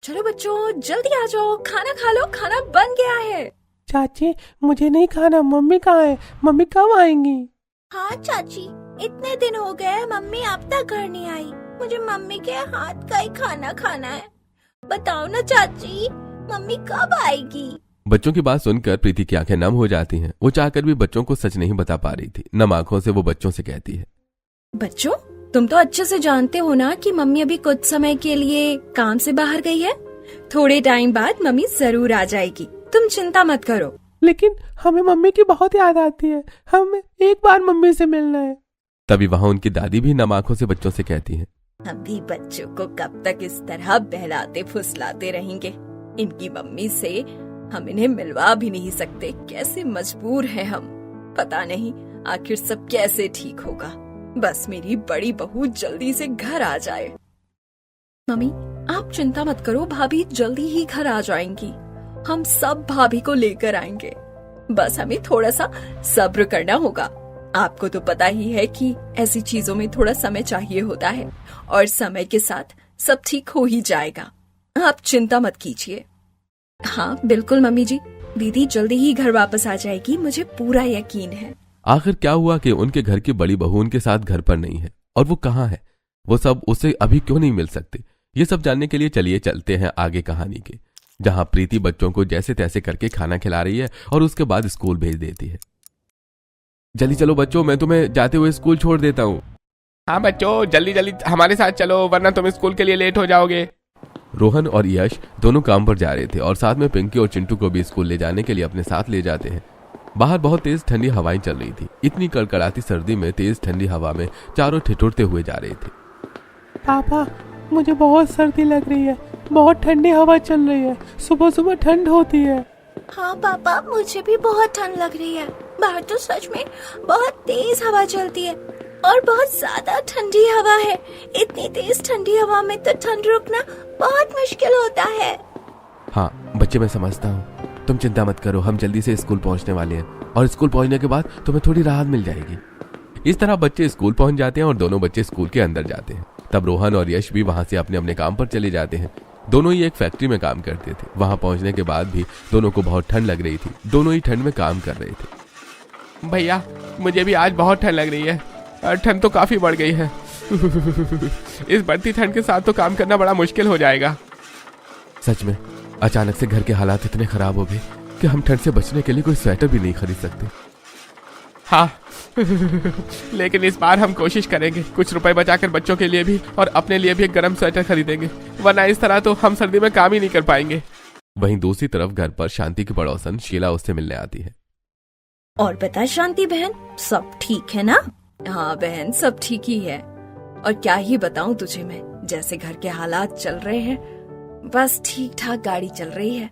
चलो बच्चों जल्दी आ जाओ, खाना खा लो, खाना बन गया है। चाची मुझे नहीं खाना, मम्मी कहाँ है? मम्मी कब आएंगी? हाँ चाची, इतने दिन हो गए मम्मी अब तक घर नहीं आई। मुझे मम्मी के हाथ का ही खाना खाना है। बताओ ना चाची, मम्मी कब आएगी? बच्चों की बात सुनकर प्रीति की आंखें नम हो जाती हैं। वो चाहकर भी बच्चों को सच नहीं बता पा रही थी। नम आंखों से वो बच्चों से कहती है, बच्चों तुम तो अच्छे से जानते हो ना कि मम्मी अभी कुछ समय के लिए काम से बाहर गई है। थोड़े टाइम बाद मम्मी जरूर आ जाएगी, तुम चिंता मत करो। लेकिन हमें मम्मी की बहुत याद आती है, हमें एक बार मम्मी से मिलना है। तभी वहाँ उनकी दादी भी नम आंखों से बच्चों से कहती हैं, हम भी बच्चों को कब तक इस तरह बहलाते फुसलाते रहेंगे? इनकी मम्मी से हम इन्हें मिलवा भी नहीं सकते। कैसे मजबूर हैं हम। पता नहीं आखिर सब कैसे ठीक होगा। बस मेरी बड़ी बहू जल्दी से घर आ जाए। मम्मी आप चिंता मत करो, भाभी जल्दी ही घर आ जाएंगी। हम सब भाभी को लेकर आएंगे। बस हमें थोड़ा सा सब्र करना होगा। आपको तो पता ही है कि ऐसी चीजों में थोड़ा समय चाहिए होता है और समय के साथ सब ठीक हो ही जाएगा। आप चिंता मत कीजिए। हाँ बिल्कुल मम्मी जी, दीदी जल्दी ही घर वापस आ जाएगी, मुझे पूरा यकीन है। आखिर क्या हुआ कि उनके घर की बड़ी बहू उनके साथ घर पर नहीं है और वो कहाँ है? वो सब उससे अभी क्यों नहीं मिल सकते? ये सब जानने के लिए चलिए चलते हैं आगे कहानी के, जहाँ प्रीति बच्चों को जैसे तैसे करके खाना खिला रही है और उसके बाद स्कूल भेज देती है। जल्दी चलो बच्चों, मैं तुम्हें जाते हुए स्कूल छोड़ देता हूँ। हाँ बच्चों जल्दी जल्दी हमारे साथ चलो, वरना तुम स्कूल के लिए लेट हो जाओगे। रोहन और यश दोनों काम पर जा रहे थे और साथ में पिंकी और चिंटू को भी स्कूल ले जाने के लिए अपने साथ ले जाते हैं। बाहर बहुत तेज ठंडी हवाएं चल रही थी। इतनी कड़कड़ाती सर्दी में तेज ठंडी हवा में चारों ठिठुरते हुए जा रहे थे। पापा मुझे बहुत सर्दी लग रही है, बहुत ठंडी हवा चल रही है, सुबह सुबह ठंड होती है। हाँ पापा, मुझे भी बहुत ठंड लग रही है। बाहर तो सच में बहुत तेज हवा चलती है और बहुत ज्यादा ठंडी हवा है। इतनी तेज ठंडी हवा में तो ठंड रुकना बहुत मुश्किल होता है। हाँ बच्चे, मैं समझता हूँ, तुम चिंता मत करो, हम जल्दी से स्कूल पहुँचने वाले हैं और स्कूल पहुँचने के बाद तुम्हें थोड़ी राहत मिल जाएगी। इस तरह बच्चे स्कूल पहुँच जाते हैं और दोनों बच्चे स्कूल के अंदर जाते हैं। तब रोहन और यश भी वहाँ से अपने अपने काम पर चले जाते हैं। दोनों ही एक फैक्ट्री में काम करते थे। वहाँ पहुँचने के बाद भी दोनों को बहुत ठंड लग रही थी। दोनों ही ठंड में काम कर रहे थे। भैया मुझे भी आज बहुत ठंड लग रही है और ठंड तो काफी बढ़ गई है। इस बढ़ती ठंड के साथ तो काम करना बड़ा मुश्किल हो जाएगा। सच में अचानक से घर के हालात इतने खराब हो गए कि हम ठंड से बचने के लिए कोई स्वेटर भी नहीं खरीद सकते। हाँ लेकिन इस बार हम कोशिश करेंगे कुछ रुपए बचाकर बच्चों के लिए भी और अपने लिए भी एक गर्म स्वेटर खरीदेंगे, वरना इस तरह तो हम सर्दी में काम ही नहीं कर पाएंगे। वहीं दूसरी तरफ घर पर शांति की पड़ोसन शीला उससे मिलने आती है। और बता शांति बहन, सब ठीक है ना? हाँ बहन, सब ठीक ही है। और क्या ही बताऊं तुझे मैं, जैसे घर के हालात चल रहे हैं बस ठीक ठाक गाड़ी चल रही है।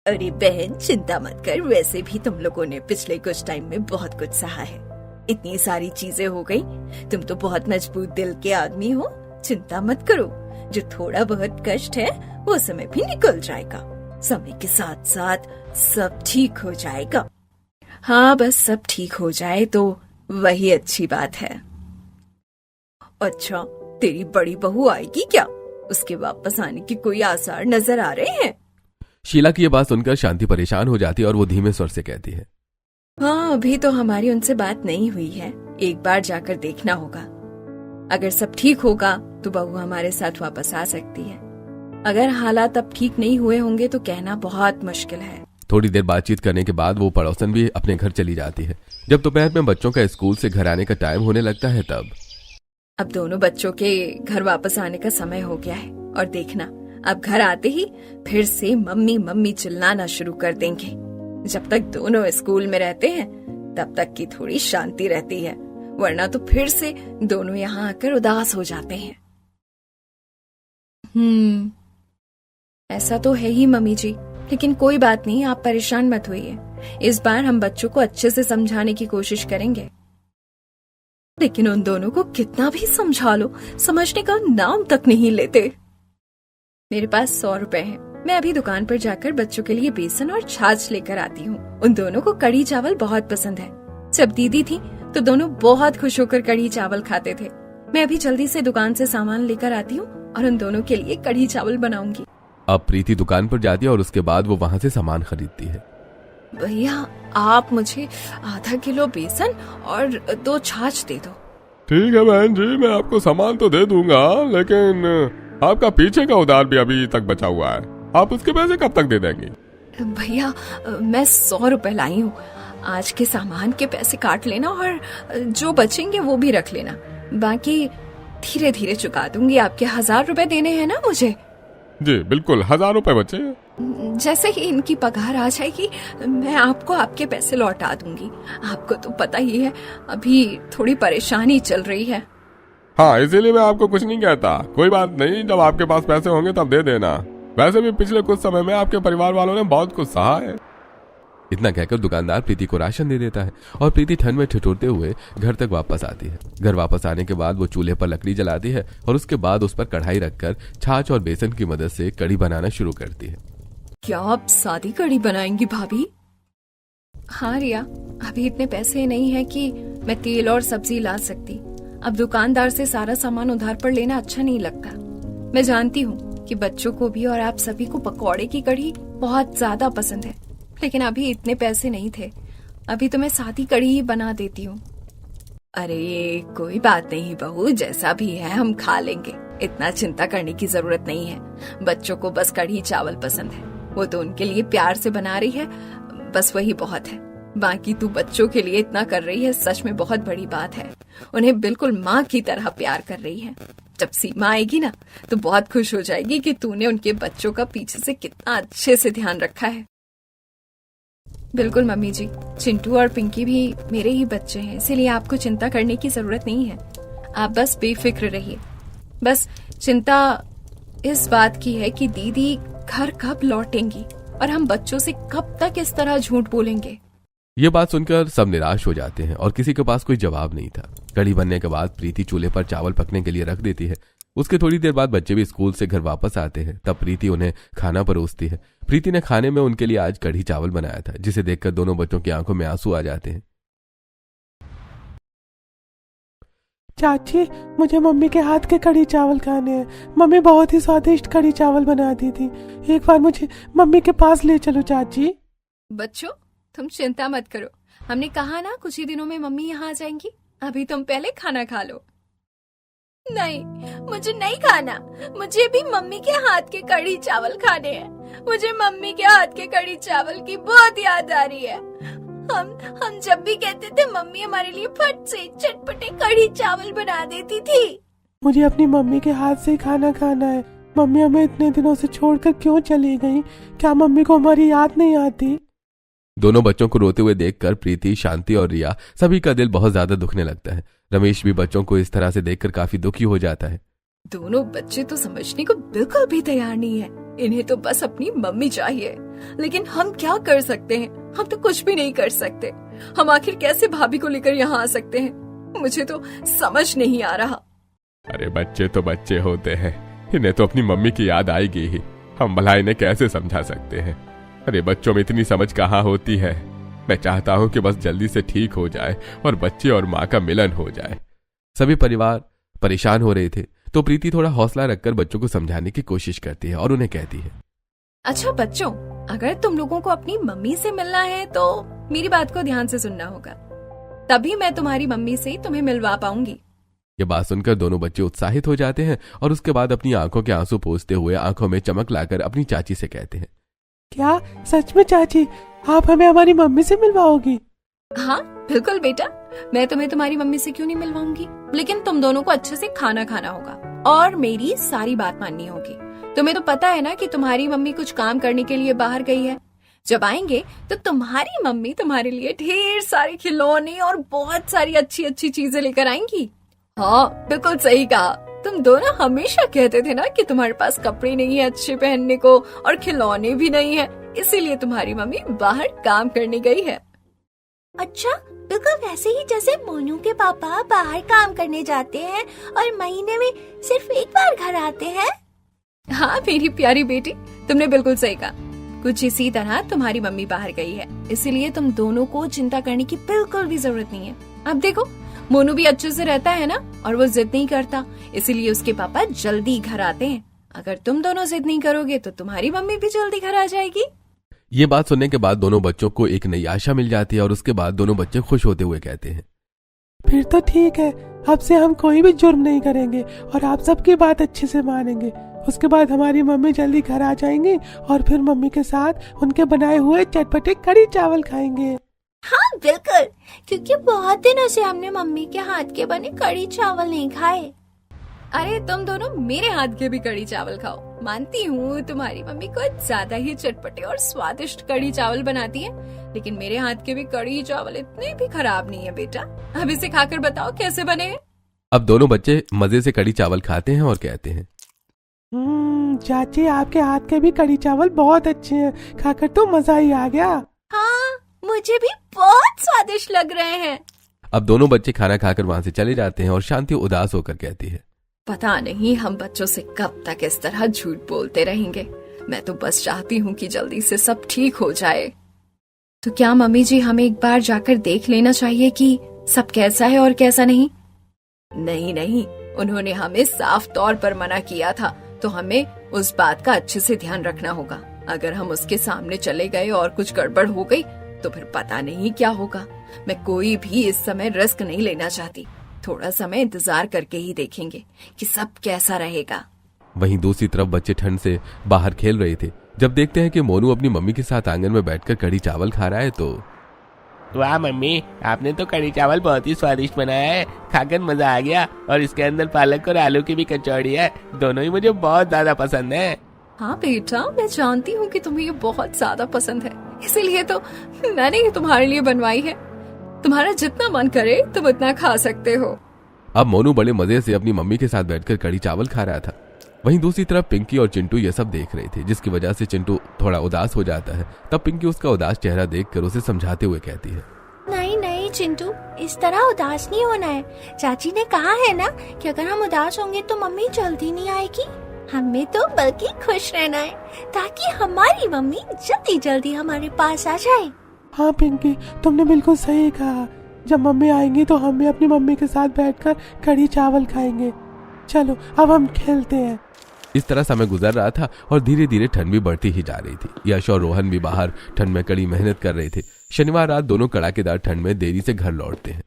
अरे बहन चिंता मत कर, वैसे भी तुम लोगों ने पिछले कुछ टाइम में बहुत कुछ सहा है। इतनी सारी चीजें हो गई, तुम तो बहुत मजबूत दिल के आदमी हो। चिंता मत करो, जो थोड़ा बहुत कष्ट है वो समय भी निकल जाएगा। समय के साथ साथ सब ठीक हो जाएगा। हाँ बस सब ठीक हो जाए तो वही अच्छी बात है। अच्छा तेरी बड़ी बहू आएगी क्या? उसके वापस आने की कोई आसार नजर आ रहे हैं? शीला की ये बात सुनकर शांति परेशान हो जाती है और वो धीमे स्वर से कहती है, हाँ अभी तो हमारी उनसे बात नहीं हुई है, एक बार जाकर देखना होगा। अगर सब ठीक होगा तो बहू हमारे साथ वापस आ सकती है। अगर हालात अब ठीक नहीं हुए होंगे तो कहना बहुत मुश्किल है। थोड़ी देर बातचीत करने के बाद वो पड़ोसन भी अपने घर चली जाती है। जब दोपहर में बच्चों का स्कूल से घर आने का टाइम होने लगता है तब अब दोनों बच्चों के घर वापस आने का समय हो गया है और देखना अब घर आते ही फिर से मम्मी मम्मी चिल्लाना शुरू कर देंगे। जब तक दोनों स्कूल में रहते हैं तब तक की थोड़ी शांति रहती है, वरना तो फिर से दोनों यहाँ आकर उदास हो जाते हैं। ऐसा तो है ही मम्मी जी, लेकिन कोई बात नहीं, आप परेशान मत होइए। इस बार हम बच्चों को अच्छे से समझाने की कोशिश करेंगे। लेकिन उन दोनों को कितना भी समझा लो, समझने का नाम तक नहीं लेते। मेरे पास 100 रुपए हैं, मैं अभी दुकान पर जाकर बच्चों के लिए बेसन और छाछ लेकर आती हूँ। उन दोनों को कढ़ी चावल बहुत पसंद है। जब दीदी थी तो दोनों बहुत खुश होकर कढ़ी चावल खाते थे। मैं अभी जल्दी से दुकान से सामान लेकर आती हूँ और उन दोनों के लिए कढ़ी चावल बनाऊंगी। अब प्रीति दुकान पर जाती है और उसके बाद वो वहां से सामान खरीदती है। भैया आप मुझे आधा किलो बेसन और 2 छाछ दे दो। ठीक है बहन जी, मैं आपको सामान तो दे दूंगा, लेकिन आपका पीछे का उधार भी अभी तक बचा हुआ है। आप उसके पैसे कब तक दे देंगी? भैया मैं 100 रुपए लाई हूँ, आज के सामान के पैसे काट लेना और जो बचेंगे वो भी रख लेना, बाकी धीरे धीरे चुका दूंगी। आपके 1000 रुपए देने हैं ना मुझे? जी बिल्कुल, 1000 रुपए बचे। जैसे ही इनकी पगार आ जाएगी मैं आपको आपके पैसे लौटा दूंगी। आपको तो पता ही है अभी थोड़ी परेशानी चल रही है। हाँ, इसीलिए मैं आपको कुछ नहीं कहता। कोई बात नहीं, जब आपके पास पैसे होंगे तब दे देना। वैसे भी पिछले कुछ समय में आपके परिवार वालों ने बहुत कुछ सहा है। इतना कहकर दुकानदार प्रीति को राशन दे देता है और प्रीति ठंड में ठिठुरते हुए घर तक वापस आती है। घर वापस आने के बाद वो चूल्हे पर लकड़ी जलाती है और उसके बाद उस पर कढ़ाई रखकर छाछ और बेसन की मदद से कढ़ी बनाना शुरू करती है। क्या आप सादी कढ़ी बनाएंगी भाभी? हाँ रिया, अभी इतने पैसे नहीं है कि मैं तेल और सब्जी ला सकती। अब दुकानदार से सारा सामान उधार पर लेना अच्छा नहीं लगता। मैं जानती हूँ कि बच्चों को भी और आप सभी को पकौड़े की कढ़ी बहुत ज्यादा पसंद है, लेकिन अभी इतने पैसे नहीं थे। अभी तो मैं सादी कढ़ी ही बना देती हूँ। अरे कोई बात नहीं बहू, जैसा भी है हम खा लेंगे, इतना चिंता करने की जरूरत नहीं है। बच्चों को बस कढ़ी चावल पसंद है, वो तो उनके लिए प्यार से बना रही है, बस वही बहुत है। बाकी तू बच्चों के लिए इतना कर रही है, सच में बहुत बड़ी बात है। उन्हें बिल्कुल माँ की तरह प्यार कर रही है। जब सीमा आएगी ना तो बहुत खुश हो जाएगी कि तूने उनके बच्चों का पीछे से कितना अच्छे से ध्यान रखा है। बिल्कुल मम्मी जी, चिंटू और पिंकी भी मेरे ही बच्चे हैं, इसीलिए आपको चिंता करने की जरूरत नहीं है। आप बस बेफिक्र रहिए। बस चिंता इस बात की है कि दीदी घर कब लौटेंगी और हम बच्चों से कब तक इस तरह झूठ बोलेंगे। ये बात सुनकर सब निराश हो जाते हैं और किसी के पास कोई जवाब नहीं था। कढ़ी बनने के बाद प्रीति चूल्हे पर चावल पकने के लिए रख देती है। उसके थोड़ी देर बाद बच्चे भी स्कूल से घर वापस आते हैं। तब प्रीति उन्हें खाना परोसती है। प्रीति ने खाने में उनके लिए आज कढ़ी चावल बनाया था, जिसे देखकर दोनों बच्चों की आंखों में आंसू आ जाते हैं। चाची, मुझे मम्मी के हाथ के कढ़ी चावल खाने हैं। मम्मी बहुत ही स्वादिष्ट कढ़ी चावल बनाती थी। एक बार मुझे मम्मी के पास ले चलो चाची। बच्चों तुम चिंता मत करो, हमने कहा ना कुछ ही दिनों में मम्मी यहाँ आ जाएंगी। अभी तुम पहले खाना खा लो। नहीं, मुझे नहीं खाना। मुझे भी मम्मी के हाथ के कढ़ी चावल खाने हैं। मुझे मम्मी के हाथ के कढ़ी चावल की बहुत याद आ रही है। हम जब भी कहते थे मम्मी हमारे लिए फट से चटपटे कढ़ी चावल बना देती थी। मुझे अपनी मम्मी के हाथ से ही खाना खाना है। मम्मी हमें इतने दिनों से छोड़कर क्यों चली गई? क्या मम्मी को हमारी याद नहीं आती? दोनों बच्चों को रोते हुए देखकर प्रीति, शांति और रिया सभी का दिल बहुत ज्यादा दुखने लगता है। रमेश भी बच्चों को इस तरह से देखकर काफी दुखी हो जाता है। दोनों बच्चे तो समझने को बिल्कुल भी तैयार नहीं है। इन्हें तो बस अपनी मम्मी चाहिए, लेकिन हम क्या कर सकते हैं? हम तो कुछ भी नहीं कर सकते। हम आखिर कैसे भाभी को लेकर यहाँ आ सकते हैं? मुझे तो समझ नहीं आ रहा। अरे बच्चे तो बच्चे होते हैं, इन्हें तो अपनी मम्मी की याद आएगी ही। हम भला इन्हें कैसे समझा सकते हैं? अरे बच्चों में इतनी समझ कहाँ होती है। मैं चाहता हूँ कि बस जल्दी से ठीक हो जाए और बच्चे और माँ का मिलन हो जाए। सभी परिवार परेशान हो रहे थे, तो प्रीति थोड़ा हौसला रखकर बच्चों को समझाने की कोशिश करती है और उन्हें कहती है, अच्छा बच्चों, अगर तुम लोगों को अपनी मम्मी से मिलना है तो मेरी बात को ध्यान से सुनना होगा, तभी मैं तुम्हारी मम्मी से तुम्हें मिलवा पाऊंगी। ये बात सुनकर दोनों बच्चे उत्साहित हो जाते हैं और उसके बाद अपनी आंखों के आंसू पोंछते हुए आंखों में चमक लाकर अपनी चाची से कहते हैं, क्या सच में चाची आप हमें हमारी मम्मी से मिलवाओगी? हाँ बिल्कुल बेटा, मैं तुम्हें तुम्हारी मम्मी से क्यों नहीं मिलवाऊंगी, लेकिन तुम दोनों को अच्छे से खाना खाना होगा और मेरी सारी बात माननी होगी। तुम्हें तो पता है ना कि तुम्हारी मम्मी कुछ काम करने के लिए बाहर गई है। जब आएंगे तो तुम्हारी मम्मी तुम्हारे लिए ढेर सारे खिलौने और बहुत सारी अच्छी अच्छी चीजें लेकर आएंगी। हाँ बिल्कुल सही कहा, तुम दोनों हमेशा कहते थे ना कि तुम्हारे पास कपड़े नहीं है अच्छे पहनने को और खिलौने भी नहीं है, इसीलिए तुम्हारी मम्मी बाहर काम करने गई है। अच्छा, बिल्कुल वैसे ही जैसे मोनू के पापा बाहर काम करने जाते हैं और महीने में सिर्फ एक बार घर आते हैं। हाँ मेरी प्यारी बेटी, तुमने बिल्कुल सही कहा। कुछ इसी तरह तुम्हारी मम्मी बाहर गई है, इसीलिए तुम दोनों को चिंता करने की बिल्कुल भी जरूरत नहीं है। अब देखो, मोनू भी अच्छे से रहता है ना और वो जिद नहीं करता, इसीलिए उसके पापा जल्दी घर आते हैं। अगर तुम दोनों जिद नहीं करोगे तो तुम्हारी मम्मी भी जल्दी घर आ जाएगी। ये बात सुनने के बाद दोनों बच्चों को एक नई आशा मिल जाती है और उसके बाद दोनों बच्चे खुश होते हुए कहते हैं, फिर तो ठीक है, अब से हम कोई भी जुर्म नहीं करेंगे और आप सबकी बात अच्छे से मानेंगे। उसके बाद हमारी मम्मी जल्दी घर आ जाएंगी और फिर मम्मी के साथ उनके बनाए हुए चटपटे कढ़ी चावल खाएंगे। हाँ बिल्कुल, क्योंकि बहुत दिनों से हमने मम्मी के हाथ के बने कढ़ी चावल नहीं खाए। अरे तुम दोनों मेरे हाथ के भी कढ़ी चावल खाओ। मानती हूँ तुम्हारी मम्मी कुछ ज्यादा ही चटपटे और स्वादिष्ट कढ़ी चावल बनाती है, लेकिन मेरे हाथ के भी कढ़ी चावल इतने भी खराब नहीं है बेटा। अब इसे खाकर बताओ कैसे बने हैं। अब दोनों बच्चे मजे से कढ़ी चावल खाते हैं और कहते हैं, चाची आपके हाथ के भी कढ़ी चावल बहुत अच्छे हैं, खाकर तो मजा ही आ गया। हाँ, मुझे भी बहुत स्वादिष्ट लग रहे हैं। अब दोनों बच्चे खाना खाकर वहां से चले जाते हैं और शांति उदास होकर कहती है, पता नहीं हम बच्चों से कब तक इस तरह झूठ बोलते रहेंगे। मैं तो बस चाहती हूँ कि जल्दी से सब ठीक हो जाए। तो क्या मम्मी जी हमें एक बार जाकर देख लेना चाहिए कि सब कैसा है और कैसा नहीं? नहीं नहीं, उन्होंने हमें साफ तौर पर मना किया था, तो हमें उस बात का अच्छे से ध्यान रखना होगा। अगर हम उसके सामने चले गए और कुछ गड़बड़ हो गई तो फिर पता नहीं क्या होगा। मैं कोई भी इस समय रिस्क नहीं लेना चाहती। थोड़ा समय इंतजार करके ही देखेंगे कि सब कैसा रहेगा। वहीं दूसरी तरफ बच्चे ठंड से बाहर खेल रहे थे। जब देखते हैं कि मोनू अपनी मम्मी के साथ आंगन में बैठकर कढ़ी चावल खा रहा है तो वाह मम्मी, आपने तो कढ़ी चावल बहुत ही स्वादिष्ट बनाया है, खाकर मजा आ गया। और इसके अंदर पालक और आलू की भी कचौड़ी है, दोनों ही मुझे बहुत ज्यादा पसंद है। हाँ बेटा, मैं जानती हूँ कि तुम्हें ये बहुत ज्यादा पसंद है, इसीलिए तो मैंने ये तुम्हारे लिए बनवाई है। तुम्हारा जितना मन करे तुम उतना खा सकते हो। अब मोनू बड़े मजे से अपनी मम्मी के साथ बैठकर कढ़ी चावल खा रहा था। वहीं दूसरी तरफ पिंकी और चिंटू ये सब देख रहे थे, जिसकी वजह से चिंटू थोड़ा उदास हो जाता है। तब पिंकी उसका उदास चेहरा देखकर उसे समझाते हुए कहती है, नहीं नहीं चिंटू, इस तरह उदास नहीं होना है। चाची ने कहा है ना कि अगर हम उदास होंगे तो मम्मी जल्दी नहीं आएगी। हमें तो बल्कि खुश रहना है, ताकि हमारी मम्मी जल्दी जल्दी हमारे पास आ जाए। हाँ पिंकी, तुमने बिल्कुल सही कहा। जब मम्मी आएंगी तो हम भी अपनी मम्मी के साथ बैठकर कढ़ी चावल खाएंगे। चलो अब हम खेलते हैं। इस तरह समय गुजर रहा था और धीरे धीरे ठंड भी बढ़ती ही जा रही थी। यश और रोहन भी बाहर ठंड में कड़ी मेहनत कर रहे थे। शनिवार रात दोनों कड़ाकेदार ठंड में देरी से घर लौटते हैं।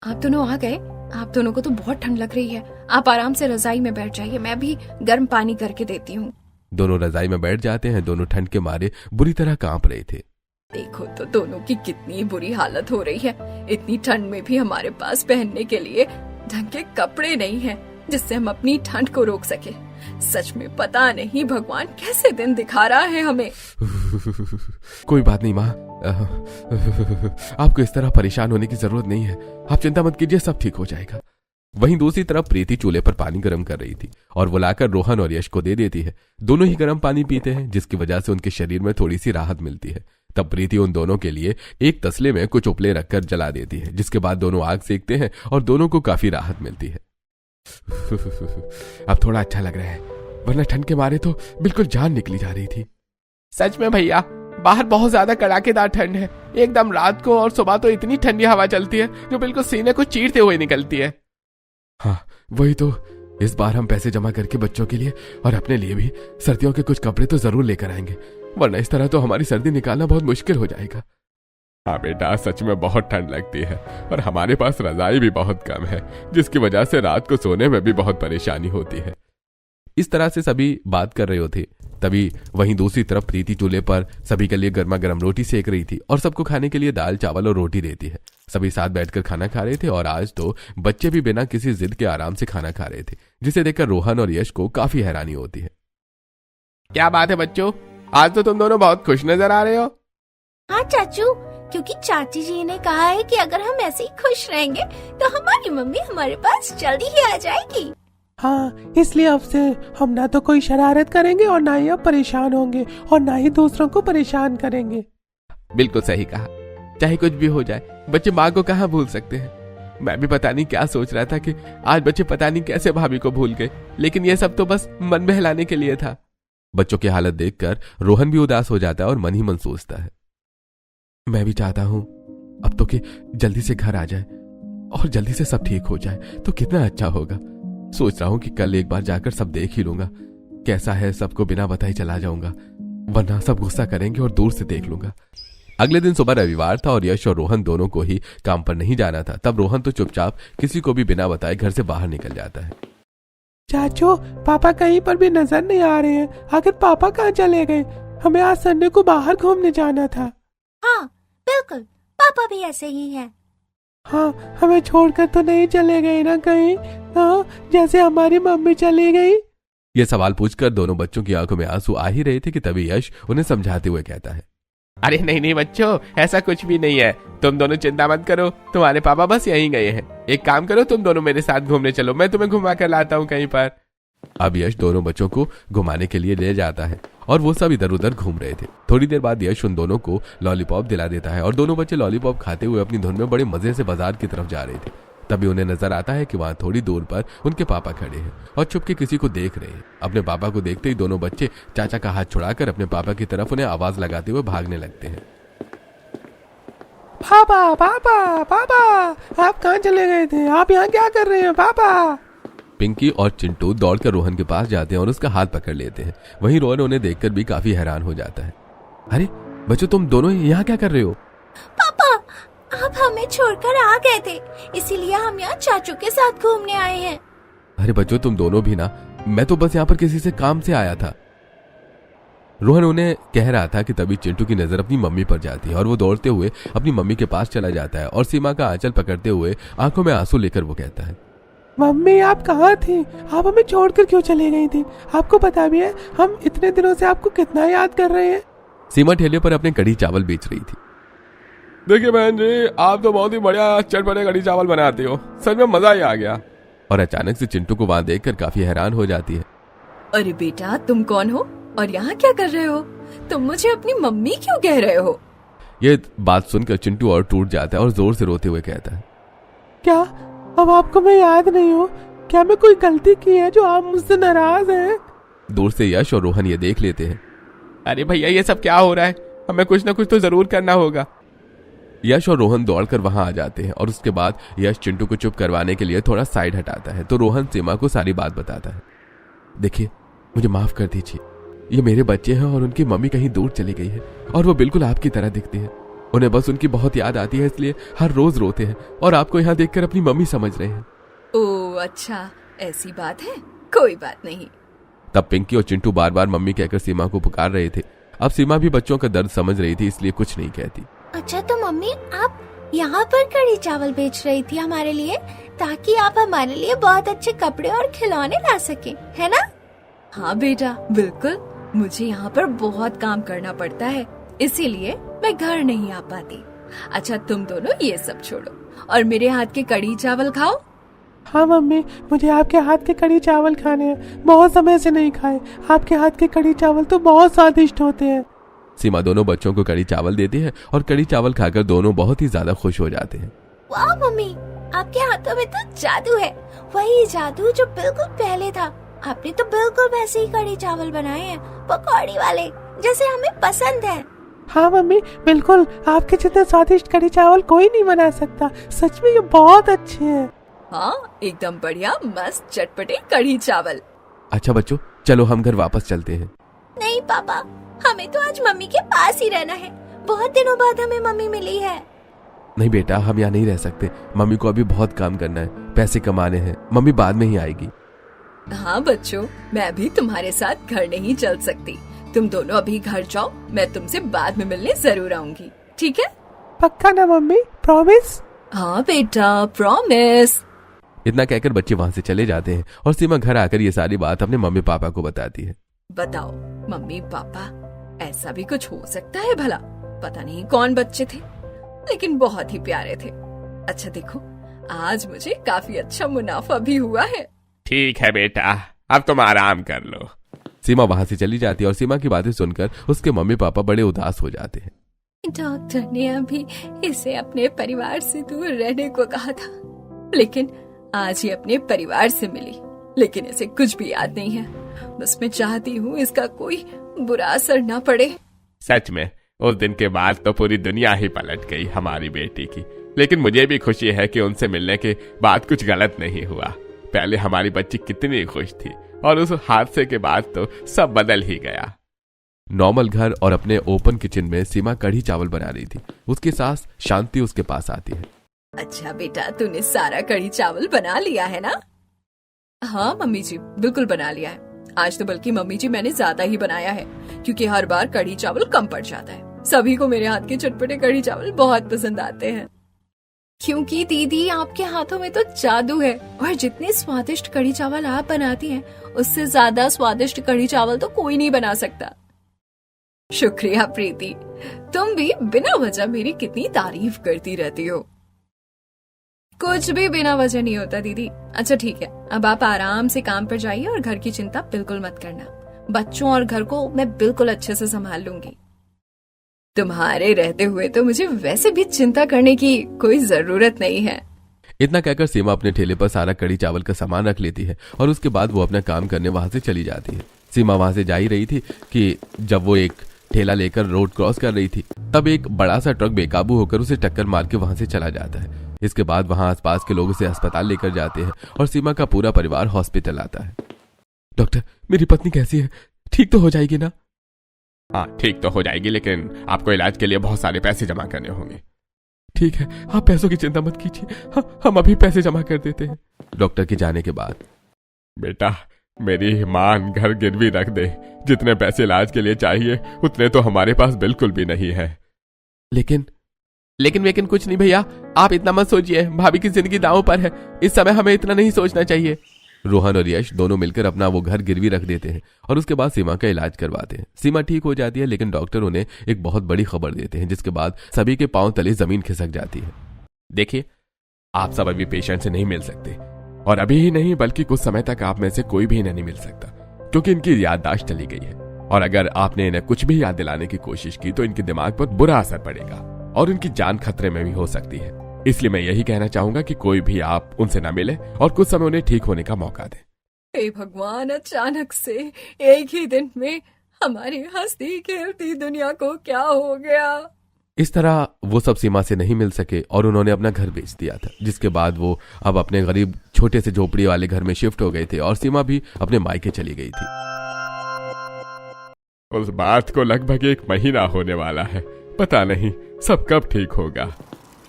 आप दोनों आ गए? आप दोनों को तो बहुत ठंड लग रही है। आप आराम से रजाई में बैठ जाइए, मैं भी गर्म पानी करके देती हूँ। दोनों रजाई में बैठ जाते हैं। दोनों ठंड के मारे बुरी तरह कांप रहे थे। देखो तो दोनों की कितनी बुरी हालत हो रही है। इतनी ठंड में भी हमारे पास पहनने के लिए ढंग के कपड़े नहीं है जिससे हम अपनी ठंड को रोक सके। सच में पता नहीं भगवान कैसे दिन दिखा रहा है हमें। कोई बात नहीं माँ, आपको इस तरह परेशान होने की जरूरत नहीं है। आप चिंता मत कीजिए, सब ठीक हो जाएगा। वहीं दूसरी तरफ प्रीति चूल्हे पर पानी गर्म कर रही थी और वो लाकर रोहन और यश को दे देती है। दोनों ही गर्म पानी पीते हैं, जिसकी वजह से उनके शरीर में थोड़ी सी राहत मिलती है। तब प्रीति उन दोनों के लिए एक तसले में कुछ उपले रखकर जला देती है, जिसके बाद दोनों आग सेकते हैं और दोनों को काफी राहत मिलती है। अब थोड़ा अच्छा लग रहा है, वरना ठंड के मारे तो बिल्कुल जान निकली जा रही थी। सच में भैया, बाहर बहुत ज्यादा कड़ाकेदार ठंड है। एकदम रात को और सुबह तो इतनी ठंडी हवा चलती है जो बिल्कुल सीने को चीरते हुए निकलती है। हाँ वही तो, इस बार हम पैसे जमा करके बच्चों के लिए और अपने लिए भी सर्दियों के कुछ कपड़े तो जरूर लेकर आएंगे, वरना इस तरह तो हमारी सर्दी निकालना बहुत मुश्किल हो जाएगा। हाँ बेटा, सच में बहुत ठंड लगती है और हमारे पास रजाई भी बहुत कम है, जिसकी वजह से रात को सोने में भी बहुत परेशानी होती है। इस तरह से सभी बात कर रहे होते, तभी वहीं दूसरी तरफ प्रीति चूल्हे पर सभी के लिए गर्मा गर्म रोटी सेक रही थी और सबको खाने के लिए दाल चावल और रोटी देती है। सभी साथ बैठकर खाना खा रहे थे और आज तो बच्चे भी बिना किसी जिद के आराम से खाना खा रहे थे, जिसे देखकर रोहन और यश को काफी हैरानी होती है। क्या बात है बच्चों, आज तो तुम दोनों बहुत खुश नजर आ रहे हो। हाँ चाचू, क्योंकि चाची जी ने कहा है कि अगर हम ऐसे ही खुश रहेंगे तो हमारी मम्मी हमारे पास जल्दी ही आ जाएगी। हाँ, इसलिए अब से हम ना तो कोई शरारत करेंगे और ना ही अब परेशान होंगे और ना ही दूसरों को परेशान करेंगे। बिल्कुल सही कहा, चाहे कुछ भी हो जाए बच्चे माँ को कहाँ भूल सकते हैं। मैं भी पता नहीं क्या सोच रहा था कि आज बच्चे पता नहीं कैसे भाभी को भूल गए, लेकिन ये सब तो बस मन बहलाने के लिए था। बच्चों की हालत देखकर रोहन भी उदास हो जाता है और मन ही मन सोचता है, मैं भी चाहता हूं अब तो कि जल्दी से घर आ जाए और जल्दी से सब ठीक हो जाए तो कितना अच्छा होगा। सोच रहा हूं कि कल एक बार जाकर सब देख ही लूंगा, कैसा है सबको बिना बताए चला जाऊंगा, वरना सब गुस्सा करेंगे और दूर से देख लूंगा। अगले दिन सुबह रविवार था और यश और रोहन दोनों को ही काम पर नहीं जाना था। तब रोहन तो चुपचाप किसी को भी बिना बताए घर से बाहर निकल जाता है। चाचू, पापा कहीं पर भी नजर नहीं आ रहे हैं। आखिर पापा कहाँ चले गए? हमें आज संडे को बाहर घूमने जाना था। हाँ बिल्कुल, पापा भी ऐसे ही हैं। हाँ, हमें छोड़कर तो नहीं चले गए ना कहीं? हाँ, जैसे हमारी मम्मी चली गई। ये सवाल पूछकर दोनों बच्चों की आंखों में आंसू आ ही रहे थे कि तभी यश उन्हें समझाते हुए कहता है, अरे नहीं नहीं बच्चों, ऐसा कुछ भी नहीं है। तुम दोनों चिंता मत करो, तुम्हारे पापा बस यहीं गए हैं। एक काम करो, तुम दोनों मेरे साथ घूमने चलो, मैं तुम्हें घुमा कर लाता हूँ कहीं पर। अब यश दोनों बच्चों को घुमाने के लिए ले जाता है और वो सब इधर उधर घूम रहे थे। थोड़ी देर बाद यश उन दोनों को लॉलीपॉप दिला देता है और दोनों बच्चे लॉलीपॉप खाते हुए अपनी धुन में बड़े मजे से बाजार की तरफ जा रहे थे। तभी उन्हें नजर आता है कि वहां थोड़ी दूर पर उनके पापा खड़े हैं और चुपके किसी को देख रहे हैं। अपने पापा को देखते ही दोनों बच्चे चाचा का हाथ छुड़ाकर अपने पापा की तरफ उन्हें आवाज लगाते हुए भागने लगते हैं। पापा पापा पापा, आप कहाँ चले गए थे? आप यहाँ क्या कर रहे हैं पापा? पिंकी और चिंटू दौड़कर रोहन के पास जाते हैं और उसका हाथ पकड़ लेते हैं। वहीं रोहन उन्हें देखकर भी काफी हैरान हो जाता है। अरे बच्चों, तुम दोनों यहाँ क्या कर रहे हो? पापा, आप हमें छोड़कर आ गए थे, इसीलिए हम यहाँ चाचू के साथ घूमने आए हैं। अरे बच्चों, तुम दोनों भी ना, मैं तो बस यहाँ पर किसी से काम से आया था। रोहन उन्हें कह रहा था कि तभी चिंटू की नजर अपनी मम्मी पर जाती है और वो दौड़ते हुए अपनी मम्मी के पास चला जाता है और सीमा का आंचल पकड़ते हुए आंखों में आंसू लेकर वो कहता है, मम्मी आप कहाँ थी? आप हमें छोड़कर क्यों चली गई थी? आपको पता भी है हम इतने दिनों से आपको कितना याद कर रहे हैं। सीमा ठेले पर अपने कढ़ी चावल बेच रही थी। देखिए बहन जी, आप तो बहुत ही बढ़िया चटपटे कढ़ी चावल बनाते हो, सच में मजा ही आ गया। और अचानक से चिंटू को वहां देखकर काफी हैरान हो जाती है। अरे बेटा, तुम कौन हो और यहाँ क्या कर रहे हो? तुम मुझे अपनी मम्मी क्यों कह रहे हो? ये बात सुनकर चिंटू और टूट जाता है और जोर से रोते हुए कहता है, क्या अब आपको मैं याद नहीं हूँ? क्या मैं कोई गलती की है जो आप मुझसे नाराज हैं? दूर से यश और रोहन ये देख लेते हैं। अरे भैया, ये सब क्या हो रहा है? हमें कुछ ना कुछ तो जरूर करना होगा। यश और रोहन दौड़कर वहां आ जाते हैं और उसके बाद यश चिंटू को चुप करवाने के लिए थोड़ा साइड हटाता है तो रोहन सीमा को सारी बात बताता है। देखिए, मुझे माफ कर दीजिए, ये मेरे बच्चे हैं और उनकी मम्मी कहीं दूर चली गई है और वो बिल्कुल आपकी तरह दिखती है। उन्हें बस उनकी बहुत याद आती है, इसलिए हर रोज रोते हैं और आपको यहाँ देखकर अपनी मम्मी समझ रहे हैं। ओह अच्छा, ऐसी बात है, कोई बात नहीं। तब पिंकी और चिंटू बार बार मम्मी कहकर सीमा को पुकार रहे थे। अब सीमा भी बच्चों का दर्द समझ रही थी, इसलिए कुछ नहीं कहती। अच्छा, तो मम्मी आप यहाँ पर कढ़ी चावल बेच रही थी हमारे लिए, ताकि आप हमारे लिए बहुत अच्छे कपड़े और खिलौने ला सके, है ना? हाँ बेटा, बिल्कुल। मुझे यहाँ पर बहुत काम करना पड़ता है, इसीलिए मैं घर नहीं आ पाती। अच्छा, तुम दोनों ये सब छोड़ो और मेरे हाथ के कढ़ी चावल खाओ। हाँ मम्मी, मुझे आपके हाथ के कढ़ी चावल खाने हैं, बहुत समय से नहीं खाए। आपके हाथ के कढ़ी चावल तो बहुत स्वादिष्ट होते हैं। सीमा दोनों बच्चों को कढ़ी चावल देती है और कढ़ी चावल खाकर दोनों बहुत ही ज्यादा खुश हो जाते हैं। वाह मम्मी, आपके हाथों में तो जादू है, वही जादू जो बिल्कुल पहले था। आपने तो बिल्कुल वैसे ही कढ़ी चावल बनाए हैं, पकौड़ी वाले, जैसे हमें पसंद है। हाँ मम्मी, बिल्कुल आपके जितने स्वादिष्ट कढ़ी चावल कोई नहीं बना सकता। सच में ये बहुत अच्छे हैं। हाँ, एकदम बढ़िया, मस्त चटपटे कढ़ी चावल। अच्छा बच्चों, चलो हम घर वापस चलते हैं। नहीं पापा, हमें तो आज मम्मी के पास ही रहना है। बहुत दिनों बाद हमें मम्मी मिली है। नहीं बेटा, हम यहाँ नहीं रह सकते। मम्मी को अभी बहुत काम करना है, पैसे कमाने हैं। मम्मी बाद में ही आएगी। हाँ बच्चों, मैं भी तुम्हारे साथ घर नहीं चल सकती। तुम दोनों अभी घर जाओ, मैं तुमसे बाद में मिलने जरूर आऊंगी, ठीक है? पक्का ना मम्मी, प्रॉमिस? हाँ बेटा, प्रॉमिस। इतना कहकर बच्चे वहां से चले जाते हैं और सीमा घर आकर ये सारी बात अपने मम्मी पापा को बताती है। बताओ मम्मी पापा, ऐसा भी कुछ हो सकता है भला? पता नहीं कौन बच्चे थे, लेकिन बहुत ही प्यारे थे। अच्छा देखो, आज मुझे काफी अच्छा मुनाफा भी हुआ है। ठीक है बेटा, अब तुम आराम कर लो। सीमा वहां से चली जाती है और सीमा की बातें सुनकर उसके मम्मी पापा बड़े उदास हो जाते हैं। डॉक्टर ने अभी इसे अपने परिवार से दूर रहने को कहा था, लेकिन आज ये अपने परिवार से मिली, लेकिन इसे कुछ भी याद नहीं है। बस मैं चाहती हूँ इसका कोई बुरा असर ना पड़े। सच में उस दिन के बाद तो पूरी दुनिया ही पलट गई हमारी बेटी की। लेकिन मुझे भी खुशी है कि उनसे मिलने के बाद कुछ गलत नहीं हुआ। पहले हमारी बच्ची कितनी खुश थी और उस हादसे के बाद तो सब बदल ही गया। नॉर्मल घर और अपने ओपन किचन में सीमा कढ़ी चावल बना रही थी। उसकी सास शांति उसके पास आती है। अच्छा बेटा, तूने सारा कढ़ी चावल बना लिया है ना? हाँ मम्मी जी, बिल्कुल बना लिया है। आज तो बल्कि मम्मी जी मैंने ज्यादा ही बनाया है, क्योंकि हर बार कढ़ी चावल कम पड़ जाता है। सभी को मेरे हाथ के चटपटे कढ़ी चावल बहुत पसंद आते हैं। क्योंकि दीदी आपके हाथों में तो जादू है, और जितने स्वादिष्ट कढ़ी चावल आप बनाती हैं, उससे ज्यादा स्वादिष्ट कढ़ी चावल तो कोई नहीं बना सकता। शुक्रिया प्रीति, तुम भी बिना वजह मेरी कितनी तारीफ करती रहती हो। कुछ भी बिना वजह नहीं होता दीदी। अच्छा ठीक है, अब आप आराम से काम पर जाइए और घर की चिंता बिल्कुल मत करना। बच्चों और घर को मैं बिल्कुल अच्छे से संभाल लूंगी। तुम्हारे रहते हुए तो मुझे वैसे भी चिंता करने की कोई जरूरत नहीं है। इतना कहकर सीमा अपने ठेले पर सारा कढ़ी चावल का सामान रख लेती है और उसके बाद वो अपना काम करने वहां से चली जाती है। सीमा वहां से जा ही रही थी कि जब वो एक ठेला लेकर रोड क्रॉस कर रही थी, तब एक बड़ा सा ट्रक बेकाबू होकर उसे टक्कर मार के वहां से चला जाता है। इसके बाद वहां आसपास के लोग उसे अस्पताल लेकर जाते हैं और सीमा का पूरा परिवार हॉस्पिटल आता है। डॉक्टर, मेरी पत्नी कैसी है? ठीक तो हो जाएगी ना? हाँ, ठीक तो हो जाएगी, लेकिन आपको इलाज के लिए बहुत सारे पैसे जमा करने होंगे। ठीक है, आप पैसों की चिंता मत कीजिए, हम अभी पैसे जमा कर देते हैं। डॉक्टर के जाने के बाद, बेटा मेरी मान घर गिरवी रख दे। जितने पैसे इलाज के लिए चाहिए उतने तो हमारे पास बिल्कुल भी नहीं है। लेकिन कुछ नहीं भैया, आप इतना मत सोचिए। भाभी की जिंदगी दांव पर है, इस समय हमें इतना नहीं सोचना चाहिए। रोहन और यश दोनों मिलकर अपना वो घर गिरवी रख देते हैं और उसके बाद सीमा का इलाज करवाते हैं। सीमा ठीक हो जाती है, लेकिन डॉक्टर उन्हें एक बहुत बड़ी खबर देते हैं, जिसके बाद सभी के पांव तले जमीन खिसक जाती है। देखिए, आप सब अभी पेशेंट से नहीं मिल सकते, और अभी ही नहीं बल्कि कुछ समय तक आप में से कोई भी इन्हें नहीं मिल सकता, क्योंकि इनकी याददाश्त चली गई है। और अगर आपने इन्हें कुछ भी याद दिलाने की कोशिश की तो इनके दिमाग पर बुरा असर पड़ेगा और इनकी जान खतरे में भी हो सकती है। इसलिए मैं यही कहना चाहूंगा कि कोई भी आप उनसे न मिले और कुछ समय उन्हें ठीक होने का मौका दें। हे भगवान, अचानक से एक ही दिन में हमारी हंसती खेलती दुनिया को क्या हो गया। इस तरह वो सब सीमा से नहीं मिल सके और उन्होंने अपना घर बेच दिया था, जिसके बाद वो अब अपने गरीब छोटे से झोपड़ी वाले घर में शिफ्ट हो गए थे और सीमा भी अपने मायके चली गई थी। उस बात को लगभग 1 महीना होने वाला है, पता नहीं सब कब ठीक होगा।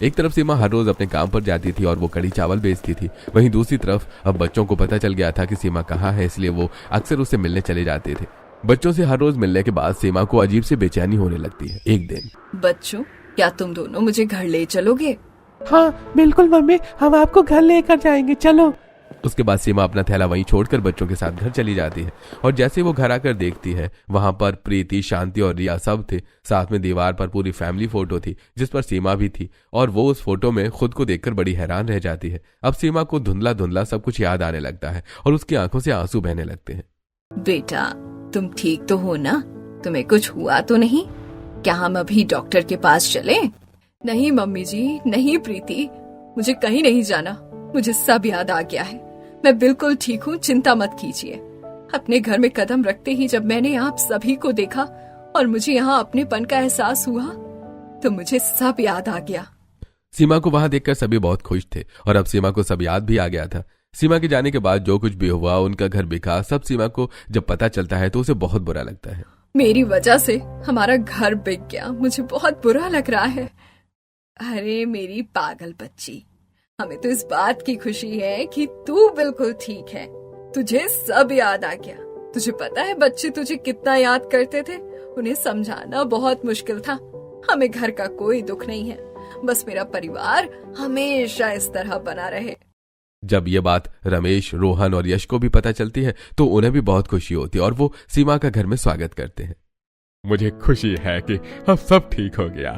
एक तरफ सीमा हर रोज अपने काम पर जाती थी और वो कढ़ी चावल बेचती थी, वहीं दूसरी तरफ अब बच्चों को पता चल गया था कि सीमा कहाँ है, इसलिए वो अक्सर उससे मिलने चले जाते थे। बच्चों से हर रोज मिलने के बाद सीमा को अजीब सी बेचैनी होने लगती है। एक दिन, बच्चों, क्या तुम दोनों मुझे घर ले चलोगे? हाँ बिल्कुल मम्मी, हम आपको घर लेकर जाएंगे, चलो। उसके बाद सीमा अपना थैला वहीं छोड़कर बच्चों के साथ घर चली जाती है और जैसे वो घर आकर देखती है, वहां पर प्रीति, शांति और रिया सब थे। साथ में दीवार पर पूरी फैमिली फोटो थी जिस पर सीमा भी थी और वो उस फोटो में खुद को देखकर बड़ी हैरान रह जाती है। अब सीमा को धुंधला धुंधला सब कुछ याद आने लगता है और उसकी आंखों से आंसू बहने लगते हैं। बेटा, तुम ठीक तो हो ना? तुम्हें कुछ हुआ तो नहीं? क्या हम अभी डॉक्टर के पास चले? नहीं मम्मी जी, नहीं प्रीति, मुझे कहीं नहीं जाना। मुझे सब याद आ गया है, मैं बिल्कुल ठीक हूँ, चिंता मत कीजिए। अपने घर में कदम रखते ही जब मैंने आप सभी को देखा और मुझे यहाँ अपनेपन का एहसास हुआ तो मुझे सब याद आ गया। सीमा को वहां देखकर सभी बहुत खुश थे और अब सीमा को सब याद भी आ गया था। सीमा के जाने के बाद जो कुछ भी हुआ, उनका घर बिका, सब सीमा को जब पता चलता है तो उसे बहुत बुरा लगता है। मेरी वजह से हमारा घर बिक गया, मुझे बहुत बुरा लग रहा है। अरे मेरी पागल बच्ची, हमें तो इस बात की खुशी है कि तू बिल्कुल ठीक है, तुझे सब याद आ गया। तुझे पता है बच्चे तुझे कितना याद करते थे, उन्हें समझाना बहुत मुश्किल था। हमें घर का कोई दुख नहीं है, बस मेरा परिवार हमेशा इस तरह बना रहे। जब ये बात रमेश, रोहन और यश को भी पता चलती है तो उन्हें भी बहुत खुशी होती है और वो सीमा का घर में स्वागत करते हैं। मुझे खुशी है कि अब सब ठीक हो गया।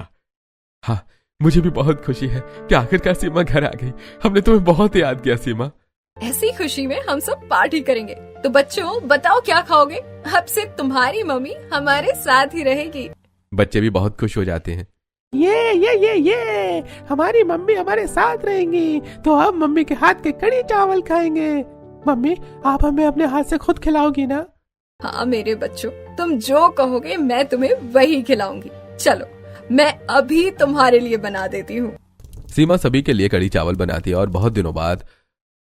हाँ, मुझे भी बहुत खुशी है कि आखिरकार सीमा घर आ गई। हमने तुम्हें बहुत याद किया सीमा। ऐसी खुशी में हम सब पार्टी करेंगे। तो बच्चों, बताओ क्या खाओगे? अब से तुम्हारी मम्मी हमारे साथ ही रहेगी। बच्चे भी बहुत खुश हो जाते हैं। ये हमारी मम्मी हमारे साथ रहेंगी तो हम मम्मी के हाथ के कढ़ी चावल खाएंगे। मम्मी, आप हमें अपने हाथ से खुद खिलाओगी ना? हाँ मेरे बच्चों, तुम जो कहोगे मैं तुम्हें वही खिलाऊंगी। चलो, मैं अभी तुम्हारे लिए बना देती हूँ। सीमा सभी के लिए कढ़ी चावल बनाती है और बहुत दिनों बाद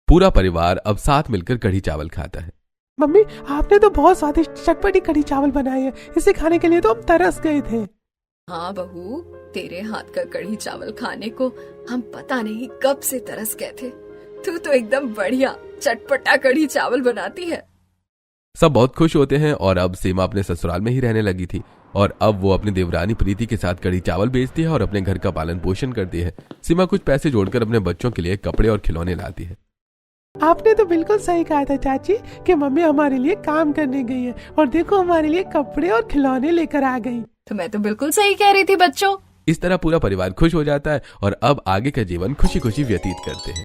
पूरा परिवार अब साथ मिलकर कढ़ी चावल खाता है। मम्मी आपने तो बहुत स्वादिष्ट चटपटी कढ़ी चावल बनाए हैं, इसे खाने के लिए तो हम तरस गए थे। हाँ बहू, तेरे हाथ का कढ़ी चावल खाने को हम पता नहीं कब से तरस गए थे। तू तो एकदम बढ़िया चटपटा कढ़ी चावल बनाती है। सब बहुत खुश होते हैं और अब सीमा अपने ससुराल में ही रहने लगी थी और अब वो अपनी देवरानी प्रीति के साथ कढ़ी चावल बेचती है और अपने घर का पालन पोषण करती है। सीमा कुछ पैसे जोड़कर अपने बच्चों के लिए कपड़े और खिलौने लाती है। आपने तो बिल्कुल सही कहा था चाची कि मम्मी हमारे लिए काम करने गई है और देखो हमारे लिए कपड़े और खिलौने लेकर आ गई। तो मैं तो बिल्कुल सही कह रही थी बच्चों। इस तरह पूरा परिवार खुश हो जाता है और अब आगे का जीवन खुशी खुशी व्यतीत करते हैं।